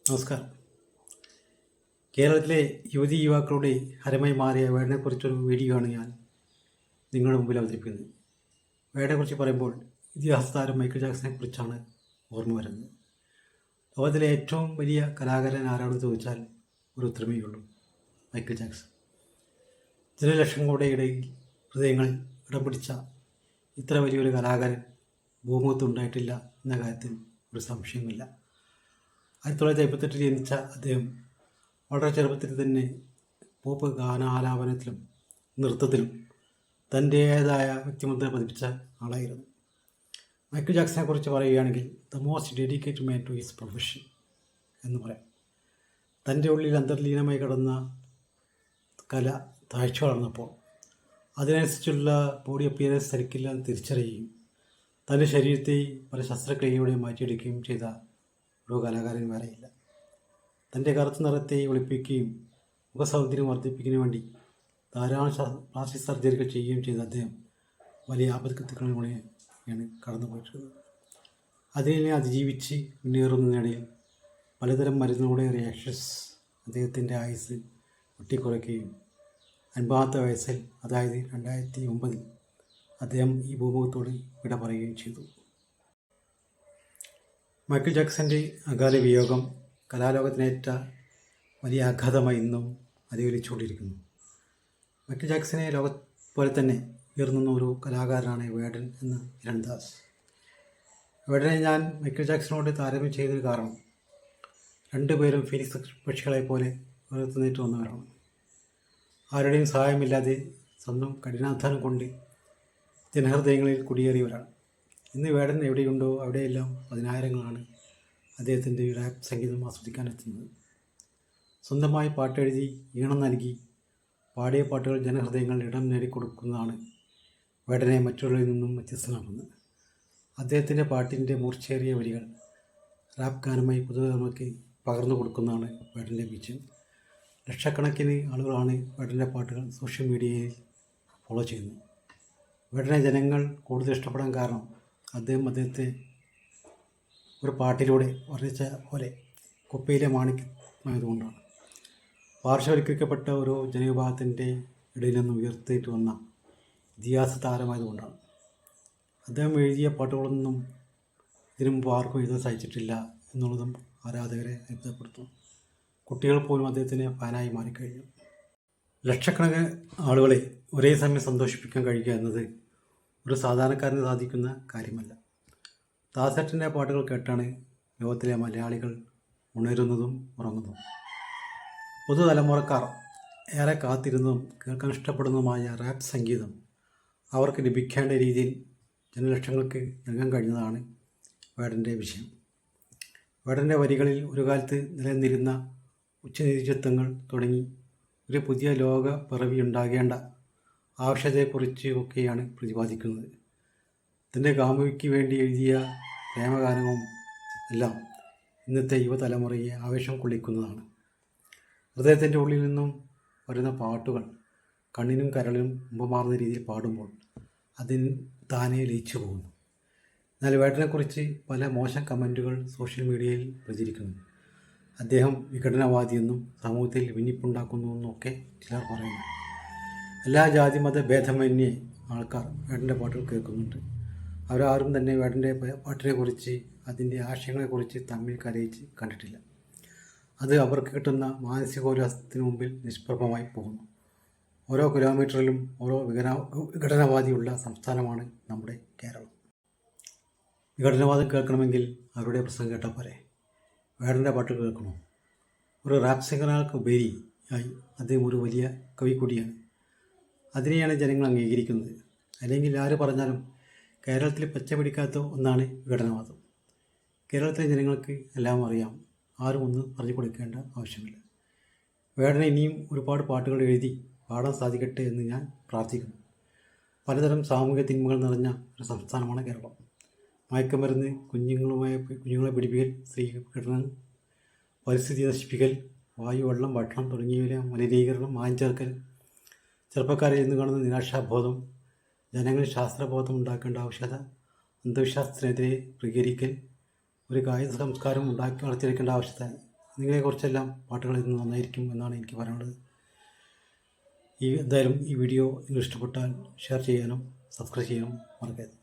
നമസ്കാരം. കേരളത്തിലെ യുവതി യുവാക്കളുടെ ഹരമായി മാറിയ വേടനെക്കുറിച്ചൊരു വീഡിയോ ആണ് ഞാൻ നിങ്ങളുടെ മുമ്പിൽ അവതരിപ്പിക്കുന്നത്. വേടനെക്കുറിച്ച് പറയുമ്പോൾ ഇതിഹാസ താരം മൈക്കിൾ ജാക്സനെ കുറിച്ചാണ് ഓർമ്മ വരുന്നത്. ലോകത്തിലെ ഏറ്റവും വലിയ കലാകാരൻ ആരാണെന്ന് ചോദിച്ചാൽ ഒരു ഉത്തരമേയുള്ളൂ, മൈക്കിൾ ജാക്സൺ. ജനലക്ഷങ്ങളുടെ ഇടയിൽ ഹൃദയങ്ങളിൽ ഇടം പിടിച്ച ഇത്ര വലിയൊരു കലാകാരൻ ഭൂമുഖത്തുണ്ടായിട്ടില്ല എന്ന കാര്യത്തിൽ ഒരു സംശയമില്ല. 1958 ജനിച്ച അദ്ദേഹം വളരെ ചെറുപ്പത്തിൽ തന്നെ പോപ്പ് ഗാനാലാപനത്തിലും നൃത്തത്തിലും തൻ്റേതായ വ്യക്തിമുദ്ര പതിപ്പിച്ച ആളായിരുന്നു. മൈക്കിൾ ജാക്സനെ കുറിച്ച് പറയുകയാണെങ്കിൽ the most dedicated man to his profession എന്ന് പറയാം. തൻ്റെ ഉള്ളിൽ അന്തർലീനമായി കിടന്ന കല താഴ്ച വളർന്നപ്പോൾ അതിനനുസരിച്ചുള്ള ബോഡി അപ്പിയറൻസ് തനിക്കില്ലെന്ന് തിരിച്ചറിയുകയും തൻ്റെ ശരീരത്തെ പല ശസ്ത്രക്രിയയോടെ മാറ്റിയെടുക്കുകയും ചെയ്ത ഒരു കലാകാരൻ വേറെയില്ല. തൻ്റെ കറുത്ത നിറത്തെ ഒളിപ്പിക്കുകയും മുഖസൗന്ദര്യം വർദ്ധിപ്പിക്കുന്നതിന് വേണ്ടി ധാരാളം പ്ലാസ്റ്റിക് സർജറികൾ ചെയ്യുകയും ചെയ്ത അദ്ദേഹം വലിയ ആപത്കൃത്യങ്ങളിലൂടെയാണ് കടന്നുപോയിട്ടുള്ളത്. അതിനെ അതിജീവിച്ച് മുന്നേറുന്നതിനിടയിൽ പലതരം മരുന്നുകളുടെ റിയാക്ഷൻസ് അദ്ദേഹത്തിൻ്റെ ആയുസ് വെട്ടിക്കുറയ്ക്കുകയും 50 വയസ്സിൽ, അതായത് 2009 അദ്ദേഹം ഈ ഭൂമുഖത്തോട് വിട പറയുകയും ചെയ്തു. മൈക്കിൾ ജാക്സൻ്റെ അകാല വിയോഗം കലാലോകത്തിനേറ്റ വലിയ ആഘാതമായി ഇന്നും അധികരിച്ചുകൊണ്ടിരിക്കുന്നു. മൈക്കിൾ ജാക്സനെ പോലെ തന്നെ ഉയർന്നുന്ന ഒരു കലാകാരനാണ് വേടൻ എന്ന കിരൺദാസ്. വേടനെ ഞാൻ മൈക്കിൾ ജാക്സനോട് താരതമ്യം ചെയ്തതിന് കാരണം രണ്ടുപേരും ഫീനിക്സ് പക്ഷികളെ പോലെ ഉയർത്തുന്നേറ്റ് വന്നവരാണ്. ആരുടെയും സഹായമില്ലാതെ സ്വന്തം കഠിനാധ്വാനം കൊണ്ട് ജനഹൃദയങ്ങളിൽ കുടിയേറിയവരാണ്. ഇന്ന് വേടൻ എവിടെയുണ്ടോ അവിടെയെല്ലാം പതിനായിരങ്ങളാണ് അദ്ദേഹത്തിൻ്റെ റാപ്പ് സംഗീതം ആസ്വദിക്കാനെത്തുന്നത്. സ്വന്തമായി പാട്ടെഴുതി ഈണം നൽകി പാടിയ പാട്ടുകൾ ജനഹൃദയങ്ങളിൽ ഇടം നേടിക്കൊടുക്കുന്നതാണ് വേടനെ മറ്റുള്ളവരിൽ നിന്നും വ്യത്യസ്തനാക്കുന്നത്. അദ്ദേഹത്തിൻ്റെ പാട്ടിൻ്റെ മൂർച്ചയേറിയ വരികൾ റാപ്പ് ഗാനമായി പുതുതലമുറയ്ക്ക് പകർന്നു കൊടുക്കുന്നതാണ് വേടൻ്റെ വിജയം. ലക്ഷക്കണക്കിന് ആളുകളാണ് വേടൻ്റെ പാട്ടുകൾ സോഷ്യൽ മീഡിയയിൽ ഫോളോ ചെയ്യുന്നത്. വേടനെ ജനങ്ങൾ കൂടുതൽ ഇഷ്ടപ്പെടാൻ കാരണം അദ്ദേഹത്തെ ഒരു പാട്ടിലൂടെ വർണ്ണിച്ച പോലെ കുപ്പയിലെ മാണിക്യമായതുകൊണ്ടാണ്. പാർശ്വവൽക്കരിക്കപ്പെട്ട ഒരു ജനവിഭാഗത്തിൻ്റെ ഇടയിൽ നിന്ന് ഉയർത്തിയിട്ട് വന്ന ഇതിഹാസ താരമായതുകൊണ്ടാണ്. അദ്ദേഹം എഴുതിയ പാട്ടുകളൊന്നും ഇതിനു മുമ്പ് ആർക്കും എഴുതാൻ സാധിച്ചിട്ടില്ല എന്നുള്ളതും ആരാധകരെ അത്ഭുതപ്പെടുത്തുന്നു. കുട്ടികൾ പോലും അദ്ദേഹത്തിന് ഫാനായി മാറിക്കഴിഞ്ഞു. ലക്ഷക്കണക്കിന് ആളുകളെ ഒരേ സമയം സന്തോഷിപ്പിക്കാൻ കഴിയുക എന്നത് ഒരു സാധാരണക്കാരന് സാധിക്കുന്ന കാര്യമല്ല. ദാസേട്ടൻ്റെ പാട്ടുകൾ കേട്ടാണ് ലോകത്തിലെ മലയാളികൾ ഉണരുന്നതും ഉറങ്ങുന്നതും. പുതുതലമുറക്കാർ ഏറെ കാത്തിരുന്നതും കേൾക്കാൻ ഇഷ്ടപ്പെടുന്നതുമായ റാപ്പ് സംഗീതം അവർക്ക് ലഭിക്കേണ്ട രീതിയിൽ ജനലക്ഷങ്ങൾക്ക് നൽകാൻ കഴിഞ്ഞതാണ് വേടൻ്റെ വിഷയം. വേടൻ്റെ വരികളിൽ ഒരു കാലത്ത് നിലനിന്നിരുന്ന ഉച്ചനീചത്വങ്ങൾ തുടങ്ങി ഒരു പുതിയ ലോക പിറവി ഉണ്ടാകേണ്ട ആവശ്യതയെക്കുറിച്ച് ഒക്കെയാണ് പ്രതിപാദിക്കുന്നത്. തൻ്റെ കാമുകിക്ക് വേണ്ടി എഴുതിയ പ്രേമഗാനവും എല്ലാം ഇന്നത്തെ യുവതലമുറയെ ആവേശം കൊള്ളിക്കുന്നതാണ്. ഹൃദയത്തിൻ്റെ ഉള്ളിൽ നിന്നും വരുന്ന പാട്ടുകൾ കണ്ണിനും കരളിനും മുമ്പമാർന്ന രീതിയിൽ പാടുമ്പോൾ അതിന് താനേ ലയിച്ചു പോകുന്നു. എന്നാൽ വേടനെക്കുറിച്ച് പല മോശം കമൻറ്റുകൾ സോഷ്യൽ മീഡിയയിൽ പ്രചരിക്കുന്നു. അദ്ദേഹം വിഘടനവാദിയെന്നും സമൂഹത്തിൽ ഭിന്നിപ്പുണ്ടാക്കുന്നുവെന്നൊക്കെ ചിലർ പറയുന്നു. എല്ലാ ജാതി മത ഭേദമന്യേ ആൾക്കാർ വേടൻ്റെ പാട്ടുകൾ കേൾക്കുന്നുണ്ട്. അവരാരും തന്നെ വേടൻ്റെ പാട്ടിനെക്കുറിച്ച് അതിൻ്റെ ആശയങ്ങളെക്കുറിച്ച് തമ്മിൽ കലയിച്ച് കണ്ടിട്ടില്ല. അത് അവർക്ക് കിട്ടുന്ന മാനസികോല്ലാസത്തിന് മുമ്പിൽ നിഷ്പ്രഭമായി പോകുന്നു. ഓരോ കിലോമീറ്ററിലും ഓരോ വിഘടനവാദിയുള്ള സംസ്ഥാനമാണ് നമ്മുടെ കേരളം. വിഘടനവാദം കേൾക്കണമെങ്കിൽ അവരുടെ പ്രസംഗം കേട്ടാൽ പോരെ, വേടൻ്റെ പാട്ടുകൾ കേൾക്കണോ? ഒരു റാപ്പ് സിംഗർക്ക് ഉപരിയായി അദ്ദേഹം ഒരു വലിയ കവി കൂടിയാണ്. അതിനെയാണ് ജനങ്ങൾ അംഗീകരിക്കുന്നത്. അല്ലെങ്കിൽ ആര് പറഞ്ഞാലും കേരളത്തിൽ പച്ച പിടിക്കാത്ത ഒന്നാണ് വിഘടനവാദം. കേരളത്തിലെ ജനങ്ങൾക്ക് എല്ലാം അറിയാം, ആരും ഒന്നും പറഞ്ഞു കൊടുക്കേണ്ട ആവശ്യമില്ല. വേടനെ ഇനിയും ഒരുപാട് പാട്ടുകൾ എഴുതി പാടാൻ സാധിക്കട്ടെ എന്ന് ഞാൻ പ്രാർത്ഥിക്കുന്നു. പലതരം സാമൂഹിക തിന്മകൾ നിറഞ്ഞ ഒരു സംസ്ഥാനമാണ് കേരളം. മയക്കുമരുന്ന്, കുഞ്ഞുങ്ങളെ പിടിപ്പിക്കൽ, സ്ത്രീ പീഡനം, പരിസ്ഥിതി നശിപ്പിക്കൽ, വായു, വെള്ളം, ഭക്ഷണം തുടങ്ങിയവയിലെ മലിനീകരണം, മാഞ്ചേർക്കൽ, ചെറുപ്പക്കാരിൽ നിന്ന് കാണുന്ന നിരാശാബോധം, ജനങ്ങളിൽ ശാസ്ത്രബോധം ഉണ്ടാക്കേണ്ട ആവശ്യകത, അന്ധവിശ്വാസത്തിനെതിരെ പ്രതികരിക്കൽ, ഒരു കായിക സംസ്കാരം വളർത്തിയെടുക്കേണ്ട ആവശ്യകത, നിങ്ങളെക്കുറിച്ചെല്ലാം പാട്ടുകൾ ഇന്ന് നന്നായിരിക്കും എന്നാണ് എനിക്ക് പറയാനുള്ളത്. എന്തായാലും ഈ വീഡിയോ നിങ്ങൾ ഇഷ്ടപ്പെട്ടാൽ ഷെയർ ചെയ്യാനും സബ്സ്ക്രൈബ് ചെയ്യാനും മറക്കരുത്.